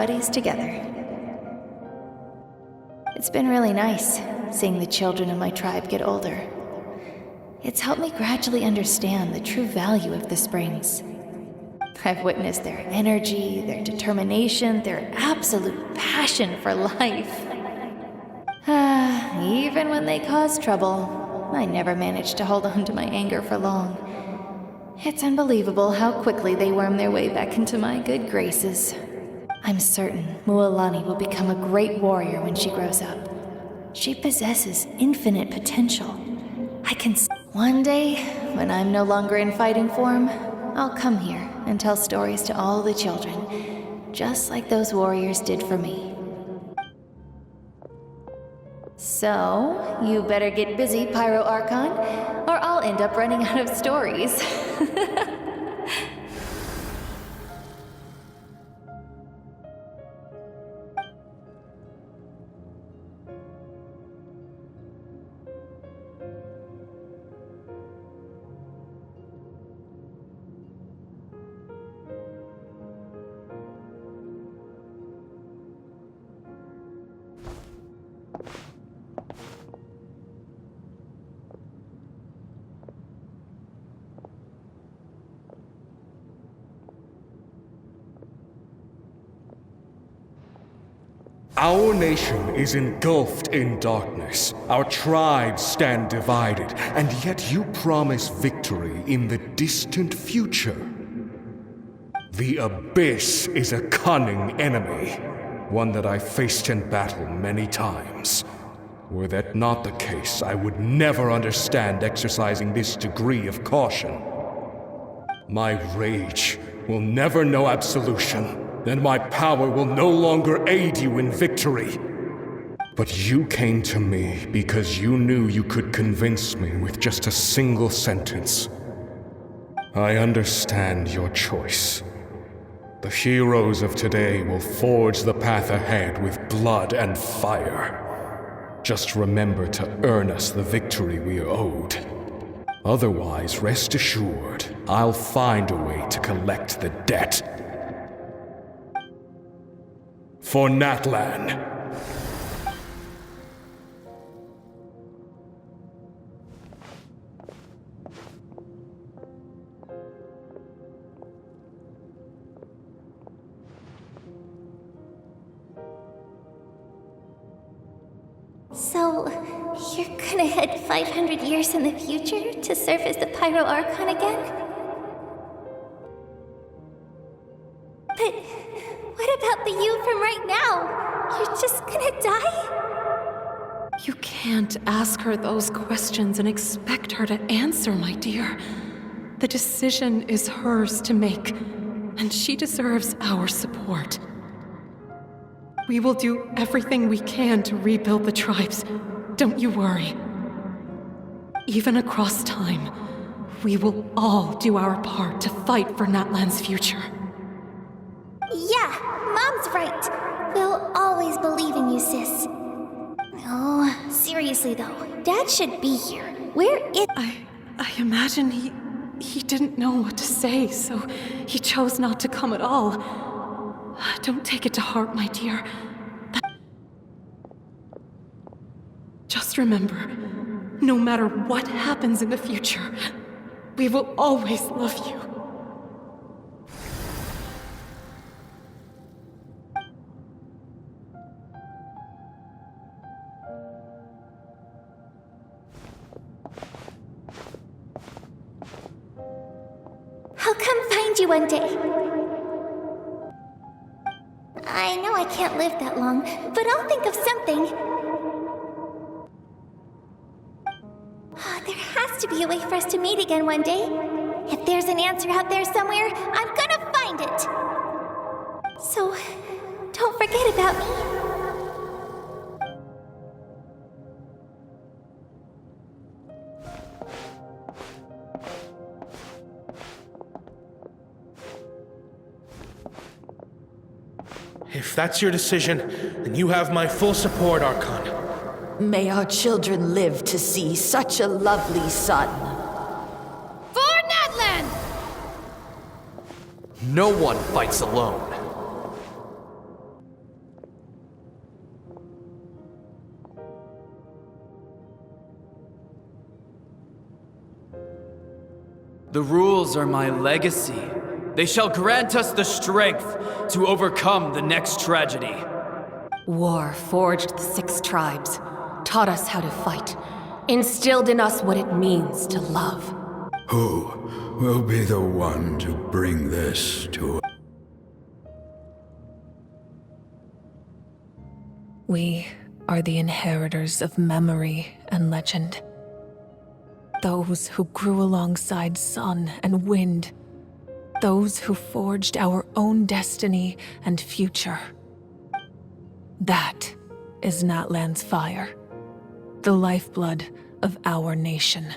buddies together. It's been really nice seeing the children of my tribe get older. It's helped me gradually understand the true value of the springs. I've witnessed their energy, their determination, their absolute passion for life. Even when they cause trouble, I never managed to hold on to my anger for long. It's unbelievable how quickly they worm their way back into my good graces. I'm certain Mualani will become a great warrior when she grows up. She possesses infinite potential. One day, when I'm no longer in fighting form, I'll come here and tell stories to all the children, just like those warriors did for me. So, you better get busy, Pyro Archon, or I'll end up running out of stories. Our nation is engulfed in darkness. Our tribes stand divided, and yet you promise victory in the distant future. The Abyss is a cunning enemy, one that I faced in battle many times. Were that not the case, I would never understand exercising this degree of caution. My rage will never know absolution. Then my power will no longer aid you in victory. But you came to me because you knew you could convince me with just a single sentence. I understand your choice. The heroes of today will forge the path ahead with blood and fire. Just remember to earn us the victory we are owed. Otherwise, rest assured, I'll find a way to collect the debt. For Natlan. So, you're gonna head 500 years in the future to serve as the Pyro Archon again? But what about the you from right now? You're just gonna die? You can't ask her those questions and expect her to answer, my dear. The decision is hers to make, and she deserves our support. We will do everything we can to rebuild the tribes. Don't you worry. Even across time, we will all do our part to fight for Natlan's future. Yeah, Mom's right. We'll always believe in you, sis. Oh, seriously though, Dad should be here. Where is— I imagine he didn't know what to say, so he chose not to come at all. Don't take it to heart, my dear. Just remember, no matter what happens in the future, we will always love you. I'll come find you one day. I know I can't live that long, but I'll think of something. There has to be a way for us to meet again one day. If there's an answer out there somewhere, I'm gonna find it. So, don't forget about me. If that's your decision, then you have my full support, Archon. May our children live to see such a lovely son. For Natlan! No one fights alone. The rules are my legacy. They shall grant us the strength to overcome the next tragedy. War forged the 6 tribes, taught us how to fight, instilled in us what it means to love. Who will be the one to bring this to... We are the inheritors of memory and legend. Those who grew alongside sun and wind. Those who forged our own destiny and future. That is Natlan's fire, the lifeblood of our nation.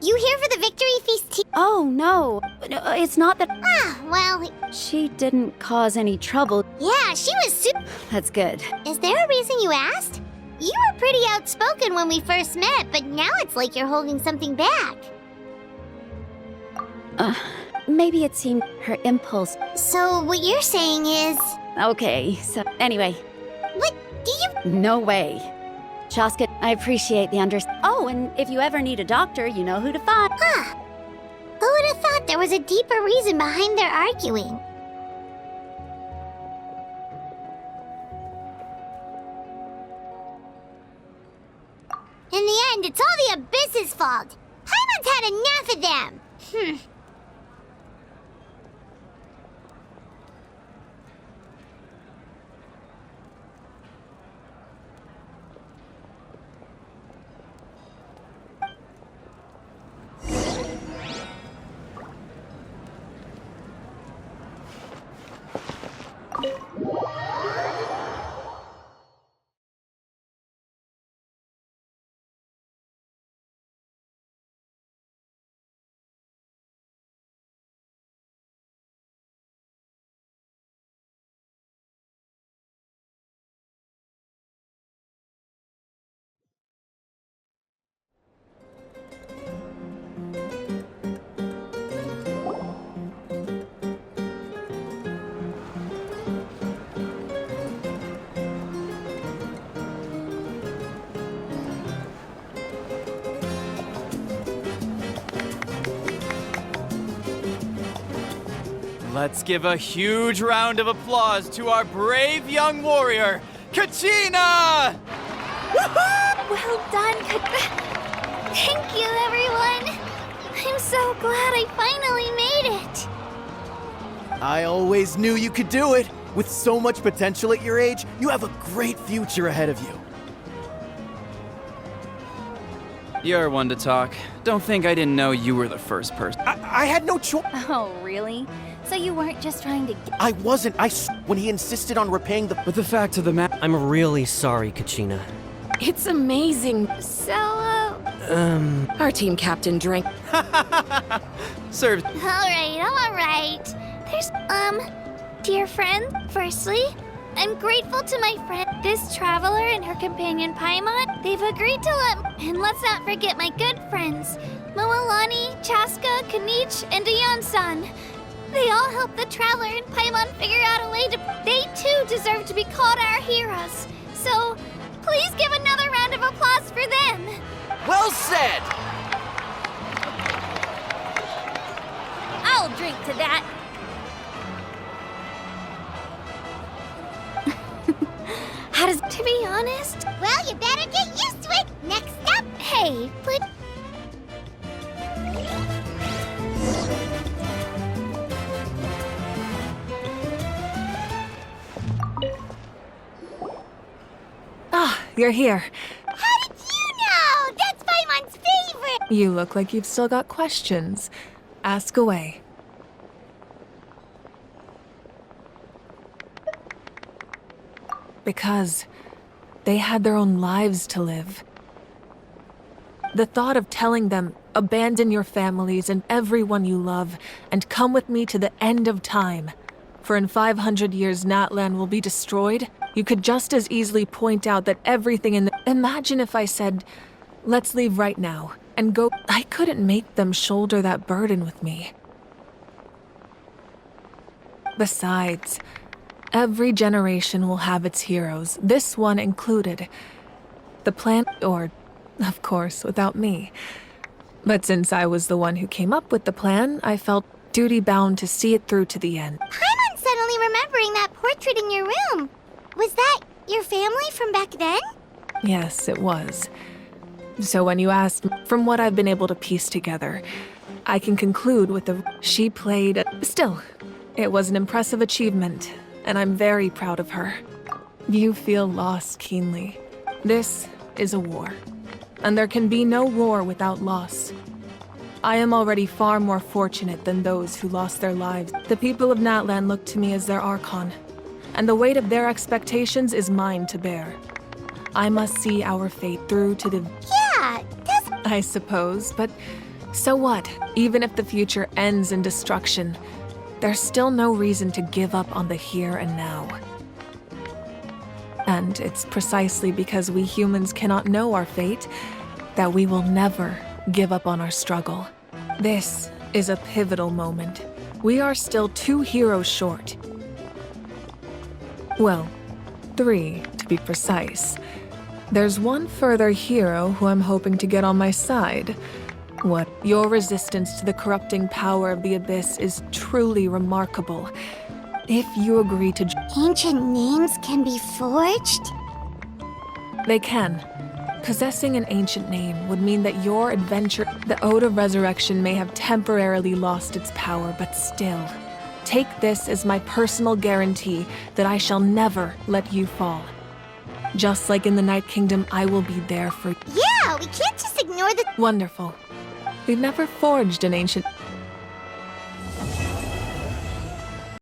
You here for the victory feast too? Oh, no. No, it's not that... Ah, well... She didn't cause any trouble. Yeah, she was That's good. Is there a reason you asked? You were pretty outspoken when we first met, but now it's like you're holding something back. Maybe it seemed her impulse. So what you're saying is... Okay, so anyway. What? Do you... No way. Shaska, I appreciate the Oh, and if you ever need a doctor, you know who to find. Huh. Who would have thought there was a deeper reason behind their arguing? In the end, it's all the Abyss's fault. Paimon's had enough of them. Let's give a huge round of applause to our brave young warrior, Kachina! Well done, Thank you, everyone. I'm so glad I finally made it. I always knew you could do it. With so much potential at your age, you have a great future ahead of you. You're one to talk. Don't think I didn't know you were the first person. I had no choice. Oh, really? So you weren't just trying to I wasn't. When he insisted on repaying the... But the fact of the matter... I'm really sorry, Kachina. It's amazing. So, Our team captain drank. Served. Alright. There's, dear friend, firstly, I'm grateful to my friend, this traveler and her companion Paimon. They've agreed to and let's not forget my good friends, Moalani, Chaska, Kanich, and Ayan-san. They all helped the traveler and Paimon figure out a way to... They too deserve to be called our heroes. So, please give another round of applause for them. Well said! I'll drink to that. How does... To be honest... Well, you better get used to it. Next up... Hey, but... You're here. How did you know? That's Paimon's favorite! You look like you've still got questions. Ask away. Because they had their own lives to live. The thought of telling them, abandon your families and everyone you love, and come with me to the end of time. For in 500 years, Natlan will be destroyed. You could just as easily point out that everything in the... Imagine if I said, let's leave right now, and go... I couldn't make them shoulder that burden with me. Besides, every generation will have its heroes, this one included. The plan... or, of course, without me. But since I was the one who came up with the plan, I felt duty-bound to see it through to the end. Paimon's suddenly remembering that portrait in your room. Was that your family from back then? Yes, it was. So when you asked, from what I've been able to piece together, I can conclude with the... She played... Still, it was an impressive achievement, and I'm very proud of her. You feel loss keenly. This is a war, and there can be no war without loss. I am already far more fortunate than those who lost their lives. The people of Natlan look to me as their Archon, and the weight of their expectations is mine to bear. I must see our fate through to the... Yeah, I suppose, but so what? Even if the future ends in destruction, there's still no reason to give up on the here and now. And it's precisely because we humans cannot know our fate that we will never give up on our struggle. This is a pivotal moment. We are still 2 heroes short. Well, 3 to be precise. There's one further hero who I'm hoping to get on my side. What? Your resistance to the corrupting power of the Abyss is truly remarkable. If you agree to... Ancient names can be forged? They can. Possessing an ancient name would mean that your adventure... The Ode of Resurrection may have temporarily lost its power, but still... Take this as my personal guarantee that I shall never let you fall. Just like in the Night Kingdom, I will be there for... Yeah, we can't just ignore the... Wonderful. We've never forged an ancient...